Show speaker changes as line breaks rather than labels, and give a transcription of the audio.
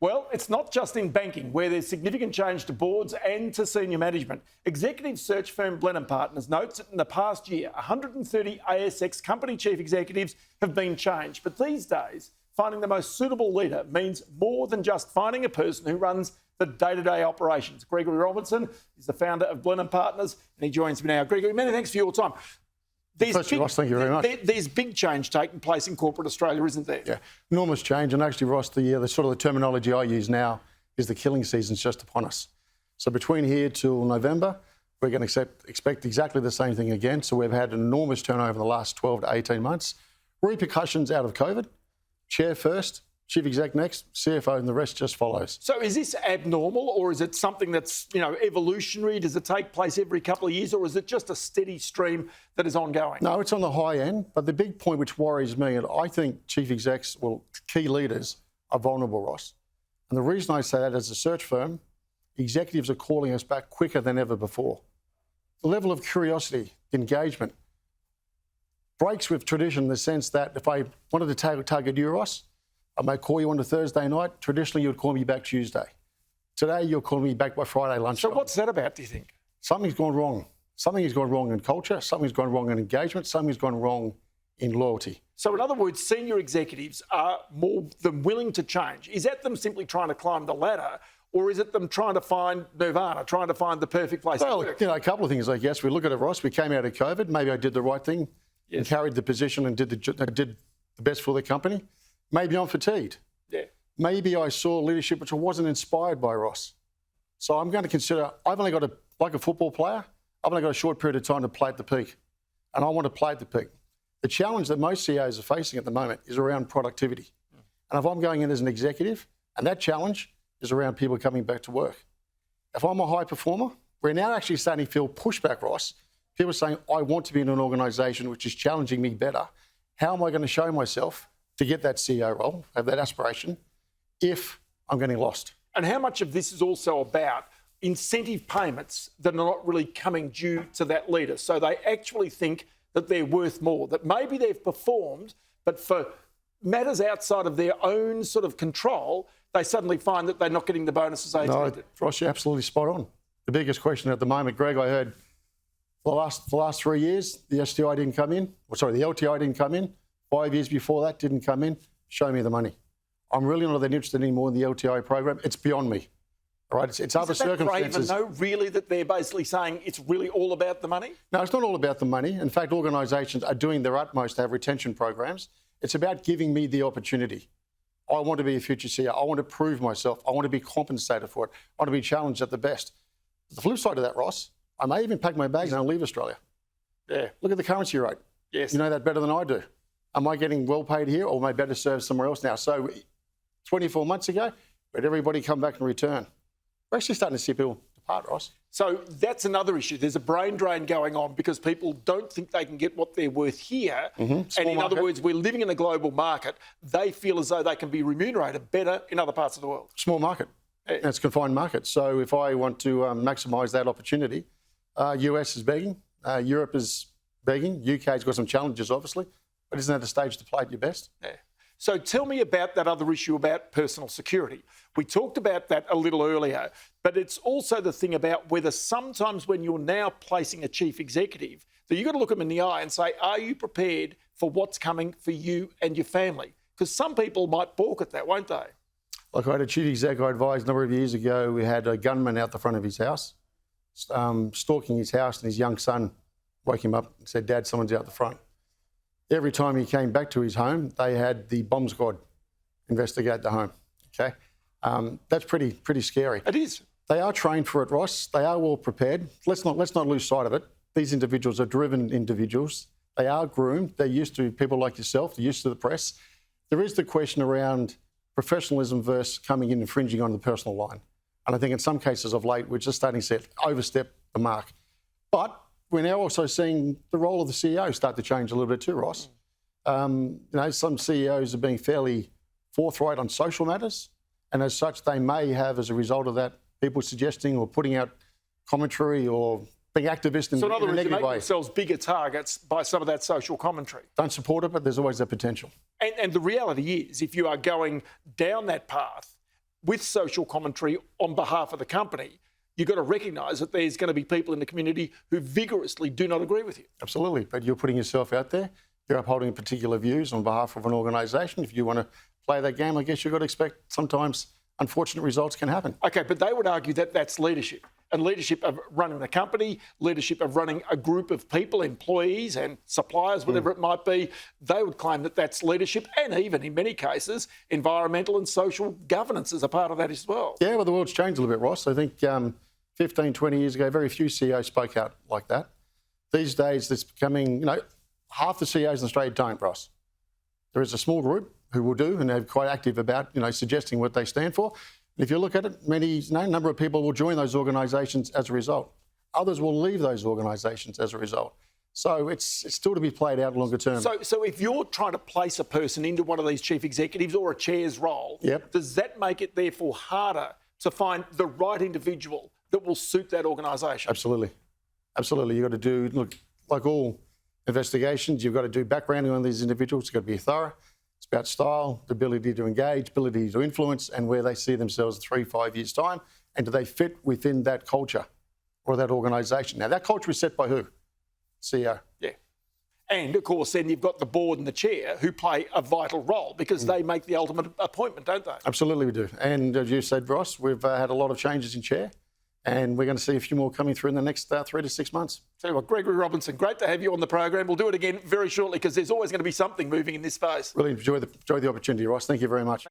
Well, it's not just in banking, where there's significant change to boards and to senior management. Executive search firm Blenheim Partners notes that in the past year, 130 ASX company chief executives have been changed. But these days, finding the most suitable leader means more than just finding a person who runs the day-to-day operations. Gregory Robinson is the founder of Blenheim Partners, and he joins me now. Gregory, many thanks for your time.
Ross, thank you very much.
There's big change taking place in corporate Australia, isn't there?
Yeah, enormous change. And actually, Ross, the sort of the terminology I use now is the killing season's just upon us. So between here till November, we're going to expect exactly the same thing again. So we've had an enormous turnover in the last 12 to 18 months. Repercussions out of COVID. Chair first, chief exec next, CFO, and the rest just follows.
So is this abnormal, or is it something that's, evolutionary? Does it take place every couple of years, or is it just a steady stream that is ongoing?
No, it's on the high end. But the big point which worries me, and I think chief execs, key leaders, are vulnerable, Ross. And the reason I say that, as a search firm, executives are calling us back quicker than ever before. The level of curiosity, engagement, breaks with tradition in the sense that if I wanted to target you, Ross, I may call you on a Thursday night. Traditionally, you would call me back Tuesday. Today, you'll call me back by Friday lunchtime.
So what's that about, do you think?
Something's gone wrong. Something has gone wrong in culture. Something's gone wrong in engagement. Something's gone wrong in loyalty.
So in other words, senior executives are more than willing to change. Is that them simply trying to climb the ladder, or is it them trying to find nirvana, trying to find the perfect place to work?
A couple of things, I guess. We look at it, Ross. We came out of COVID. Maybe I did the right thing and carried the position and did the best for the company. Maybe I'm fatigued.
Yeah.
Maybe I saw leadership which I wasn't inspired by, Ross. So I'm going to consider, I've only got like a football player, I've only got a short period of time to play at the peak. And I want to play at the peak. The challenge that most CEOs are facing at the moment is around productivity. And if I'm going in as an executive, and that challenge is around people coming back to work. If I'm a high performer, we're now actually starting to feel pushback, Ross. People are saying, I want to be in an organisation which is challenging me better. How am I going to show myself to get that CEO role, have that aspiration, if I'm getting lost?
And how much of this is also about incentive payments that are not really coming due to that leader? So they actually think that they're worth more, that maybe they've performed, but for matters outside of their own sort of control, they suddenly find that they're not getting the bonuses they expected.
No, Ross, you're absolutely spot on. The biggest question at the moment, Greg, I heard for the last 3 years, the STI didn't come in. The LTI didn't come in. 5 years before that didn't come in. Show me the money. I'm really not that interested anymore in the LTI program. It's beyond me. All right, it's other circumstances.
Is it that brave, really, that they're basically saying it's really all about the money?
No, it's not all about the money. In fact, organisations are doing their utmost to have retention programs. It's about giving me the opportunity. I want to be a future CEO. I want to prove myself. I want to be compensated for it. I want to be challenged at the best. The flip side of that, Ross, I may even pack my bags and I'll leave Australia.
Yeah.
Look at the currency rate.
Yes.
You know that better than I do. Am I getting well paid here, or am I better served somewhere else now? So 24 months ago, where'd everybody come back and return? We're actually starting to see people depart, Ross.
So that's another issue. There's a brain drain going on because people don't think they can get what they're worth here. And in other words, we're living in a global market. They feel as though they can be remunerated better in other parts of the world.
Small market. Yeah. It's a confined market. So if I want to maximise that opportunity, US is begging, Europe is begging, UK's got some challenges, obviously, but isn't that a stage to play at your best?
Yeah. So tell me about that other issue about personal security. We talked about that a little earlier, but it's also the thing about whether sometimes when you're now placing a chief executive, that you've got to look them in the eye and say, are you prepared for what's coming for you and your family? Because some people might balk at that, won't they?
Like I had a chief exec I advised a number of years ago. We had a gunman out the front of his house, stalking his house, and his young son woke him up and said, Dad, someone's out the front. Every time he came back to his home, they had the bomb squad investigate the home. Okay, that's pretty scary.
It is.
They are trained for it, Ross. They are well prepared. Let's not lose sight of it. These individuals are driven individuals. They are groomed. They're used to people like yourself. They're used to the press. There is the question around professionalism versus coming in infringing on the personal line. And I think in some cases of late, we're just starting to overstep the mark. But we're now also seeing the role of the CEO start to change a little bit too, Ross. Some CEOs are being fairly forthright on social matters, and as such, they may have, as a result of that, people suggesting or putting out commentary or being activist in a negative way.
So in other words, you make themselves bigger targets by some of that social commentary.
Don't support it, but there's always that potential.
And the reality is, if you are going down that path, with social commentary on behalf of the company, you've got to recognise that there's going to be people in the community who vigorously do not agree with you.
Absolutely, but you're putting yourself out there. You're upholding particular views on behalf of an organisation. If you want to play that game, I guess you've got to expect sometimes unfortunate results can happen.
Okay, but they would argue that that's leadership. And leadership of running a company, leadership of running a group of people, employees and suppliers, whatever it might be, they would claim that that's leadership, and even in many cases, environmental and social governance is a part of that as well.
Yeah, well, the world's changed a little bit, Ross. I think 15, 20 years ago, very few CEOs spoke out like that. These days, it's becoming, half the CEOs in Australia don't, Ross. There is a small group who will do, and they're quite active about, suggesting what they stand for. If you look at it, number of people will join those organisations as a result. Others will leave those organisations as a result. So it's still to be played out longer term.
So if you're trying to place a person into one of these chief executives or a chair's role, does that make it therefore harder to find the right individual that will suit that organisation?
Absolutely. Absolutely. You've got to do, like all investigations, you've got to do backgrounding on these individuals. It's got to be thorough. It's about style, the ability to engage, ability to influence, and where they see themselves in 3-5 years' time, and do they fit within that culture or that organisation. Now, that culture is set by who? CEO.
Yeah. And, of course, then you've got the board and the chair who play a vital role because they make the ultimate appointment, don't they?
Absolutely we do. And as you said, Ross, we've had a lot of changes in chair, and we're going to see a few more coming through in the next 3 to 6 months.
Tell you what, Gregory Robinson, great to have you on the program. We'll do it again very shortly because there's always going to be something moving in this space.
Really enjoy the opportunity, Ross. Thank you very much.